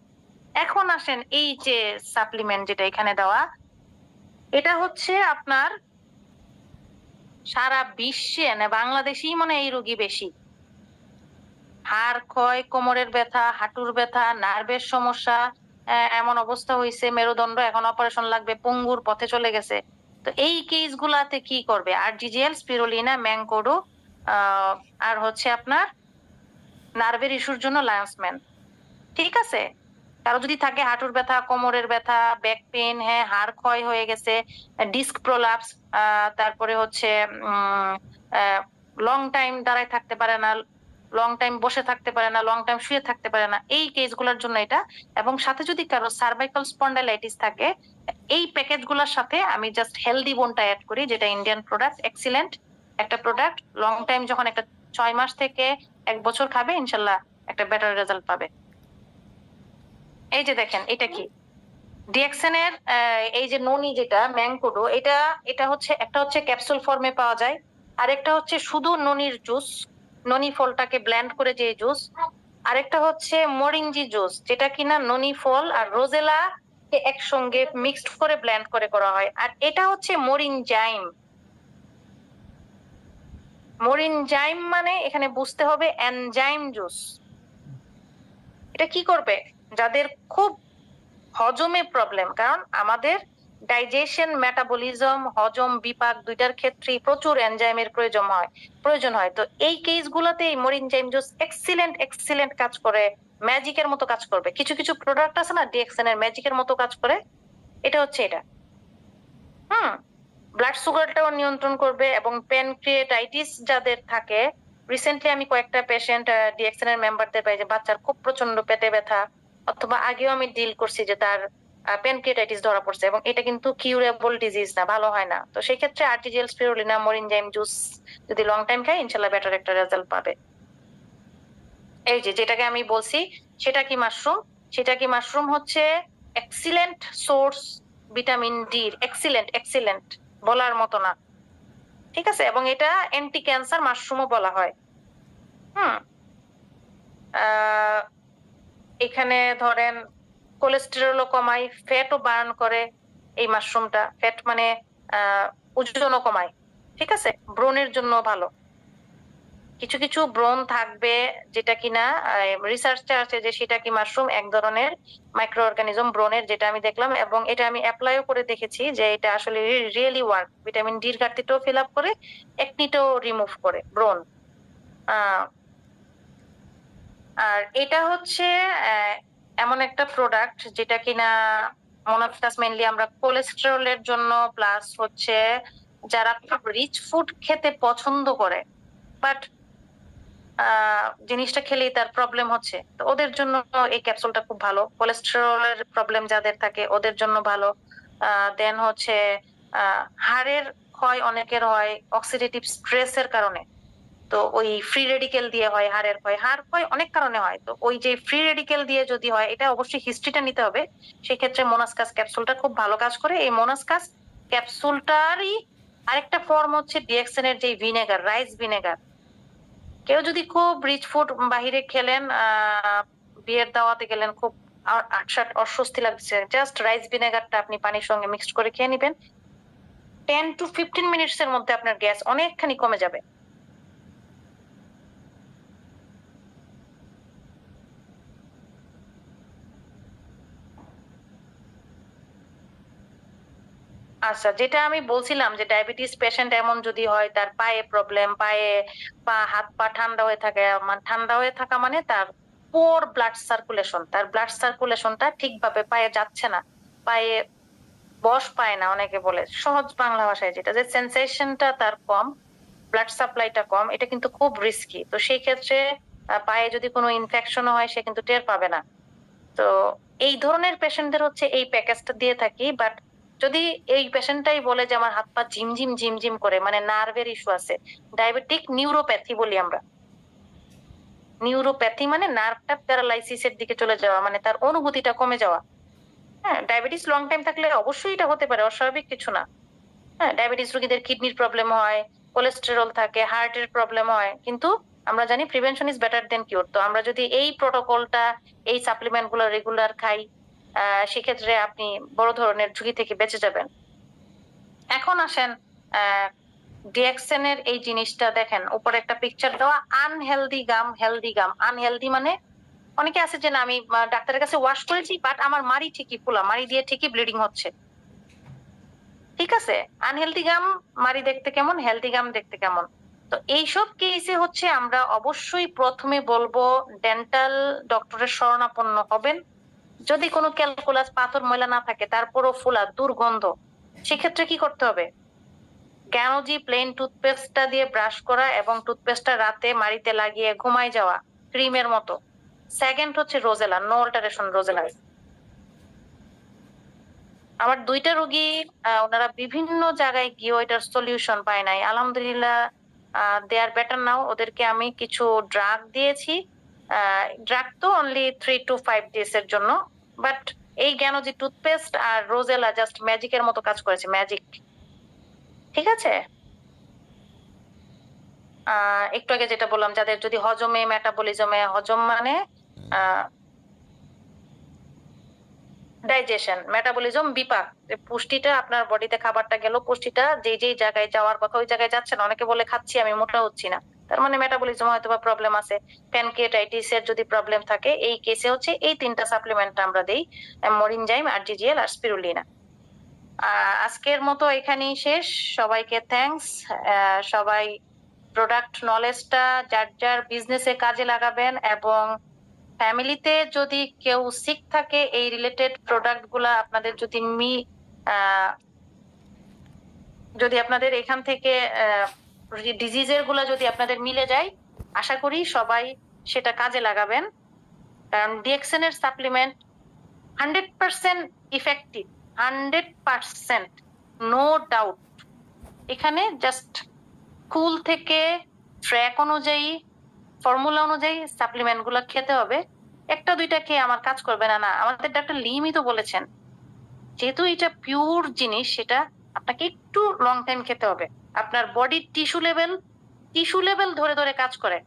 এখন আসেন এই যে সাপ্লিমেন্ট যেটা এখানে দেওয়া, এটা হচ্ছে আপনার সারা বিশ্বে না বাংলাদেশেই মনে হয় এই রোগী বেশি। হাড় ক্ষয়, কোমরের ব্যথা, হাঁটুর ব্যথা, নার্ভের সমস্যা, এমন অবস্থা হয়েছে মেরুদণ্ড এখন অপারেশন লাগবে, পঙ্গুর পথে চলে গেছে। তো এই কেস গুলাতে কি করবে? আরজিজিএল, স্পিরুলিনা, ম্যাংকোডো, আর হচ্ছে আপনার নার্ভের ইস্যুর জন্য লায়ন্সম্যান। ঠিক আছে। কারো যদি থাকে হাঁটুর ব্যথা, কোমরের ব্যথা, ব্যাক পেন, হ্যাঁ, হাড় ক্ষয় হয়ে গেছে, ডিস্ক প্রোলাপস, তারপরে হচ্ছে লং টাইম দাঁড়ায় থাকতে পারে না, লং টাইম বসে থাকতে পারে না, লং টাইম শুয়ে থাকতে পারে না, এই কেসগুলোর জন্য এটা। এবং সাথে যদি কারো সার্ভাইকাল স্পন্ডাইলাইটিস থাকে, এই প্যাকেজ গুলোর সাথে আমি জাস্ট হেলদি বোনটা অ্যাড করি, যেটা ইন্ডিয়ান প্রোডাক্ট, এক্সিলেন্ট একটা প্রোডাক্ট। লং টাইম যখন একটা 6 মাস থেকে 1 বছর খাবে, ইনশাল্লাহ একটা বেটার রেজাল্ট পাবে। এই যে দেখেন, এটা কি? ডিএক্সএন এর এই যে ননি যেটা ম্যাংকোডো, এটা এটা হচ্ছে একটা হচ্ছে ক্যাপসুল ফর্মে পাওয়া যায়, আর একটা হচ্ছে শুধু ননির জুস, ননি ফলটাকে ব্লেন্ড করে যে জুস। আরেকটা হচ্ছে মরিঞ্জি জুস, যেটা কিনা ননি ফল আর রোজেলা কে একসঙ্গে মিক্সড করে ব্লেন্ড করে করা হয়। আর এটা হচ্ছে মরিনজাইম। মরিনজাইম মানে এখানে বুঝতে হবে এনজাইম জুস। এটা কি করবে? যাদের খুব হজমে প্রবলেম, কারণ আমাদের ডাইজেশন, মেটাবলিজম, হজম, বিপাক দুইটার ক্ষেত্রেই প্রচুর এনজাইমের প্রয়োজন হয়। তো এই কেসগুলোতে এই মরিনজাইম জুস এক্সিলেন্ট এক্সিলেন্ট কাজ করে, ম্যাজিকের মতো কাজ করবে। কিছু কিছু প্রোডাক্ট আছে না ডিএক্সএন এর ম্যাজিকের মতো কাজ করে, এটা হচ্ছে এটা। হুম, ব্লাড সুগারটাও নিয়ন্ত্রণ করবে, এবং প্যানক্রিয়েটাইটিস যাদের থাকে, রিসেন্টলি আমি কয়েকটা পেশেন্ট ডিএক্সএন এর মেম্বারদের পাই যে বাচ্চার খুব প্রচন্ড পেটে ব্যথা, অথবা আগেও আমি ডিল করছি যে তার প্যানক্রিয়েটাইটিস ধরা পড়ছে, এবং এটা কিন্তু কিউরেবল ডিজিজ না, ভালো হয় না। তো সেই ক্ষেত্রে আর্টিজিএল স্পিরুলিনা মরিনজাইম জুস যদি লং টাইম খায়, ইনশাল্লাহ বেটার একটা রেজাল্ট পাবে। এই যে যেটাকে আমি বলছি সেটা কি মাশরুম, সেটা কি মাশরুম হচ্ছে excellent source vitamin D, excellent excellent, বলার মতো না, ঠিক আছে? এবং এটা অ্যান্টি ক্যান্সার মাশরুমও বলা হয়। হুম, এখানে ধরেন কোলেস্টেরলও কমায়, ফ্যাটও বার্ন করে এই মাশরুমটা। ফ্যাট মানে ওজনও কমায়, ঠিক আছে? ব্রণের জন্য ভালো। কিছু কিছু ব্রণ থাকবে যেটা কিনা রিসার্চে আছে যে সেটা কি মাশরুম এক ধরনের মাইক্রো অর্গানিজম ব্রণের, যেটা আমি দেখলাম, এবং এটা আমি অ্যাপ্লাইও করে দেখেছি যে এটা আসলে রিয়েলি ওয়ার্ক। ভিটামিন ডির ঘাটতিটাও ফিল আপ করে, একনিটাও রিমুভ করে ব্রণ। আর এটা হচ্ছে এমন একটা প্রোডাক্ট যেটা কিনা মোনাফিকাস মেইনলি আমরা কোলেস্টেরলের জন্য, প্লাস হচ্ছে যারা খুব রিচ ফুড খেতে পছন্দ করে বাট জিনিসটা খেলেই তার প্রবলেম হচ্ছে, তো ওদের জন্য এই ক্যাপসুলটা খুব ভালো। কোলেস্টেরলের প্রবলেম যাদের থাকে ওদের জন্য ভালো। দেন হচ্ছে হাড়ের ক্ষয় অনেকের হয় অক্সিডেটিভ স্ট্রেসের কারণে, তো ওই ফ্রি রেডিকেল দিয়ে হয় হাড়ের ক্ষয়। হাড় ক্ষয় অনেক কারণে হয়, তো ওই যে ফ্রি রেডিকেল দিয়ে যদি হয়, এটা অবশ্যই হিস্ট্রিটা নিতে হবে। সেক্ষেত্রে মোনাসকাস ক্যাপসুলটা খুব ভালো কাজ করে। এই মোনাসকাস ক্যাপসুলটারই আরেকটা ফর্ম হচ্ছে ডিএক্সএন এর যে ভিনেগার, রাইস ভিনেগার। কেউ যদি খুব রিচ ফুড বাহিরে খেলেন, বিয়ের দাওয়াতে গেলেন, খুব আটসাট অস্বস্তি লাগছে, জাস্ট রাইস ভিনেগারটা আপনি পানির সঙ্গে মিক্সড করে খেয়ে নিবেন, 10 to 15 মিনিটস এর মধ্যে আপনার গ্যাস অনেকখানি কমে যাবে। আচ্ছা, যেটা আমি বলছিলাম যে ডায়াবেটিস পেশেন্ট এমন যদি হয়, তার পায়ে প্রবলেম, পায়ে পা হাত পা ঠান্ডা হয়ে থাকে, মানে ঠান্ডা হয়ে থাকা মানে তার পোর ব্লাড সার্কুলেশন, তার ব্লাড সার্কুলেশনটা ঠিকভাবে পায়ে যাচ্ছে না, পায়ে বস পায় না, অনেকে বলে সহজ বাংলা ভাষায় যেটা, যে সেন্সেশনটা তার কম, ব্লাড সাপ্লাইটা কম, এটা কিন্তু খুব রিস্কি। তো সেই ক্ষেত্রে পায়ে যদি কোনো ইনফেকশন হয়, সে কিন্তু টের পাবে না। তো এই ধরনের পেশেন্টদের হচ্ছে এই প্যাকেজটা দিয়ে থাকি। বাট যদি এই পেশেন্টটাই বলে যে আমার হাত পা ঝিমঝিম ঝিমঝিম করে, মানে নার্ভের ইস্যু আছে, ডায়াবেটিক নিউরোপ্যাথি বলি আমরা। নিউরোপ্যাথি মানে নার্ভটা প্যারালাইসিসের দিকে চলে যাওয়া, মানে তার অনুভূতিটা কমে যাওয়া। হ্যাঁ, ডায়াবেটিস লং টাইম থাকলে অবশ্যই এটা হতে পারে, অস্বাভাবিক কিছু না। হ্যাঁ, ডায়াবেটিস রোগীদের কিডনির প্রবলেম হয়, কোলেস্টেরল থাকে, হার্টের প্রবলেম হয়, কিন্তু আমরা জানি প্রিভেনশন ইজ বেটার দেন কিউর। তো আমরা যদি এই প্রোটোকলটা, এই সাপ্লিমেন্ট গুলো রেগুলার খাই, সেক্ষেত্রে আপনি বড় ধরনের ঝুঁকি থেকে বেঁচে যাবেন। এখন আসেন ডিএক্সএন এর এই জিনিসটা দেখেন, উপরে একটা পিকচার দেওয়া, আনহেলদি গাম, হেলদি গাম। আনহেলদি মানে অনেকে আছে যে না আমি ডাক্তারের কাছে ওয়াশ করেছি বাট আমার মাড়ি ঠিকই ফোলা, মাড়ি দিয়ে ঠিকই ব্লিডিং হচ্ছে, ঠিক আছে? আনহেলদি গাম মারি দেখতে কেমন, হেলদি গাম দেখতে কেমন। তো এইসব কেসে হচ্ছে আমরা অবশ্যই প্রথমে বলবো ডেন্টাল ডক্টরের শরণাপন্ন হবেন। যদি কোনো ক্যালকুলাস পাথর ময়লা না থাকে, তারপরও ফোলা দুর্গন্ধ, সেক্ষেত্রে কি করতে হবে? গ্যানোজি প্লেন টুথপেস্টটা দিয়ে ব্রাশ করা, এবং টুথপেস্টটা রাতে মাড়িতে লাগিয়ে ঘুমায় যাওয়া ক্রিমের মতো। সেকেন্ড হচ্ছে রোজেলা, নো অল্টারেশন রোজেলা। আমার দুইটা রোগী, ওনারা বিভিন্ন জায়গায় গিয়ে এটার সলিউশন পায় নাই, আলহামদুলিল্লাহ দে আর বেটার নাও। ওদেরকে আমি কিছু ড্রাগ দিয়েছি, ড্রাগ তো অনলি 3 to 5 days এর জন্য, বাট এই জ্ঞানোজি টুথপেস্ট আর রোজেলা জাস্ট ম্যাজিকের মতো কাজ করেছে, ম্যাজিক। ঠিক আছে? একটু আগে যেটা বললাম, যাদের যদি হজমে, মেটাবলিজমে, হজম মানে ডাইজেশন, মেটাবলিজম, বিপাক, পুষ্টিটা আপনার বডিতে খাবারটা গেল, পুষ্টিটা যেই যেই জায়গায় যাওয়ার কথা ওই জায়গায় যাচ্ছে না। অনেকে বলে খাচ্ছি আমি মোটা হচ্ছি না, তার মানে মেটাবলিজম হয়তো বা প্রবলেম আছে। প্যানক্রিয়াটাইটিস এর যদি প্রবলেম থাকে, এই কেসে হচ্ছে এই 3টা সাপ্লিমেন্ট আমরা দেই, মরিনজাইম, আরজিজিএল আর স্পিরুলিনা। আজকের মতো এখানেই শেষ। সবাইকে থ্যাঙ্কস। সবাই প্রোডাক্ট নলেজটা যার যার বিজনেসে কাজে লাগাবেন, এবং ফ্যামিলিতে যদি কেউ সিক থাকে এই রিলেটেড প্রোডাক্ট গুলা আপনাদের যদি আপনাদের এখান থেকে ডিজিজের গুলা যদি আপনাদের মিলে যায়, আশা করি সবাই সেটা কাজে লাগাবেন। কারণ ডিএক্সএন এর সাপ্লিমেন্ট 100% ইফেক্টিভ, 100%, নো ডাউট। এখানে জাস্ট স্কুল থেকে ট্র্যাক অনুযায়ী, ফর্মুলা অনুযায়ী সাপ্লিমেন্ট গুলো খেতে হবে। একটা দুইটা খেয়ে আমার কাজ করবে না, না। আমাদের ডাক্তার লিমই তো বলেছেন, যেহেতু এটা পিওর জিনিস, সেটা আপনাকে একটু লং টাইম খেতে হবে। আপনার বডির টিস্যু লেভেল ধরে ধরে কাজ করে।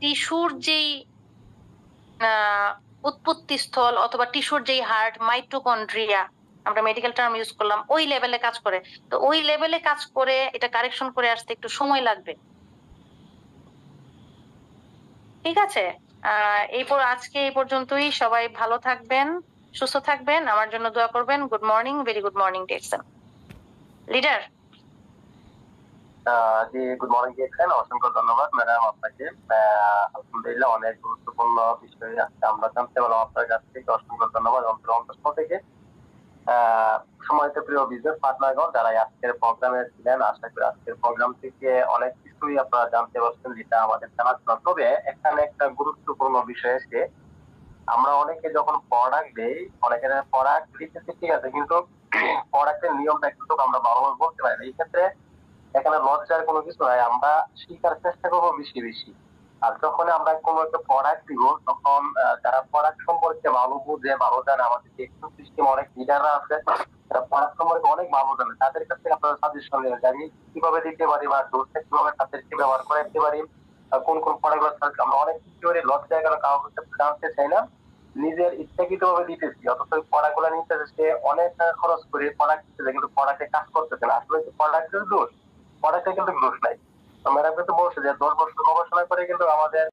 টিস্যুর যেই উৎপত্তি স্থল অথবা টিস্যুর যেই হার্ট, মাইটোকন্ড্রিয়া, আমরা মেডিকেল টার্ম ইউজ করলাম, ওই লেভেলে কাজ করে। তো ওই লেভেলে কাজ করে এটা কারেকশন করে আসতে একটু সময় লাগবে। ঠিক আছে? আজকে এই পর্যন্তই। সবাই ভালো থাকবেন, সুস্থ থাকবেন, আমার জন্য দোয়া করবেন। Good morning, very good morning DXN leader. জি, গুড মর্নিং ডিএক্সএন, অসংখ্য ধন্যবাদ ম্যাডাম আপনাকে। আলহামদুলিল্লাহ, অনেক গুরুত্বপূর্ণ বিষয় আজকে আমরা জানতে পারলাম আপনার কাছ থেকে। অসংখ্য ধন্যবাদ অন্তর থেকে। সময়তে প্রিয় বিজনেস পার্টনারগণ, যারা আজকের প্রোগ্রামে ছিলেন, আশা করি আজকের প্রোগ্রাম থেকে অনেক কিছুই আপনারা জানতে পারছেন, যেটা আমাদের জানার ছিল। তবে এখানে একটা গুরুত্বপূর্ণ বিষয় আছে, আমরা অনেকে যখন প্রোডাক্ট দেই, অনেকের প্রোডাক্ট দিতেছে ঠিক আছে, কিন্তু প্রোডাক্টের নিয়মটা একটু আমরা ভালোভাবে বলতে পারি না। এই ক্ষেত্রে এখানে লজ্জার কোনো কিছু নাই, আমরা শিখার চেষ্টা করবো বেশি বেশি। আর যখন আমরা কোনো একটা প্রোডাক্ট দিব, তখন যারা প্রোডাক্ট সম্পর্কে ভালো বুঝে, ভালো জানে, আমাদের টেকনিক সিস্টেম অনেক লিডাররা আছে, যারা প্রোডাক্ট সম্পর্কে অনেক ভালো জানে, তাদের কাছ থেকে আপনারা সাজেশন নেবেন, জানি কিভাবে দিতে পারি বা ডোজটা কিভাবে তাদেরকে ব্যবহার করে দিতে পারি, কোন কোন প্রোডাক্ট আমরা অনেক কিছু করে লজ্জায় কেন কারো কাছে জানতে চাই না, নিজের ইচ্ছাকৃত ভাবে দিতেছি। অথচ প্রোডাক্ট গুলা নিতে সে অনেক টাকা খরচ করে প্রোডাক্ট দিতেছে, কিন্তু প্রোডাক্টে কাজ করতেছে না। আসলে প্রোডাক্টের দোষ, প্রোডাক্টে কিন্তু দোষ নাই। ম্যাডাম কিন্তু বলছে যে 10 বছর গবেষণা করে কিন্তু আমাদের